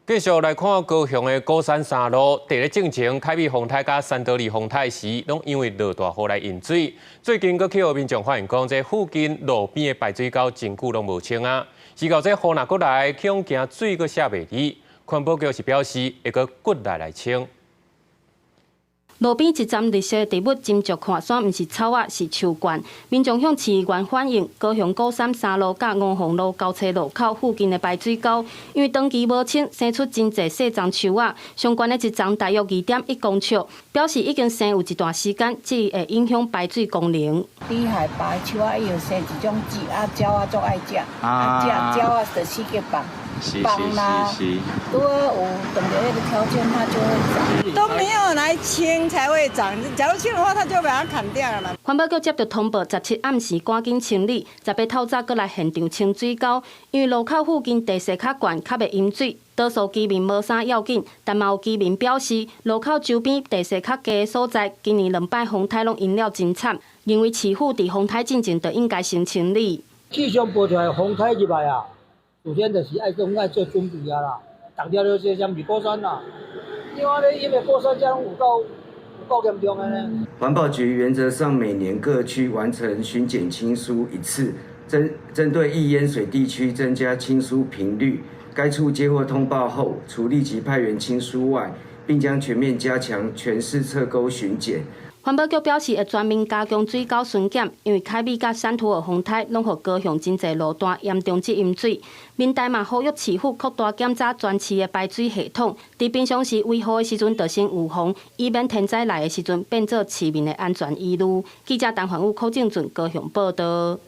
继续来看高雄的高山山路，第日进前凯美丰泰甲三得利丰泰时，拢因为落大雨来淹水。最近阁去互民众反映讲，这附近路边的排水沟真久拢无清啊。是到这雨若过来，恐惊水阁下袂离。环保局是表示会阁骨来清。 路边一站绿色植物斟酌看山，毋是草啊，是树冠。民众向市议员反映，高雄高山山路甲吴凤路交叉路口附近的排水沟，因为长期无清，生出真侪细丛树啊。相关的一丛大约2.1公尺，表示已经生有一段时间，即会影响排水功能。低海拔的树啊，伊有生一种籽啊，鸟啊足爱食，鸟啊就四界放。 帮啦，如果有等着那个条件，它就会长。都没有来清才会长，假如清的话，它就把它砍掉了嘛。环保局接到通报，17暗时赶紧清理，18透早过来现场清水沟，因为路口附近地势较悬，较袂淹水。多数居民无啥要紧，但嘛有居民表示，路口周边地势较低的所在，今年2摆风台拢淹了真惨，认为市府伫风台进前就应该先清理。气象报出来风台入来啊！ 首先就是爱做准备啊啦，重要就是像是过山啦，因为过山这样有够严重的呢。环保局原则上每年各区完成巡检清疏1次，针对易淹水地区增加清疏频率。该处接获通报后，除立即派员清疏外，并将全面加强全市侧沟巡检。 环保局表示，会全面加强水沟巡检，因为凯美甲山图的风台拢互高雄真侪路段严重淹水。民代嘛呼吁市府扩大检查全市的排水系统，伫平常时维护的时阵，就先预防，以免天灾来的时阵变做市民的安全疑虑。记者陈焕武、柯正俊高雄报道。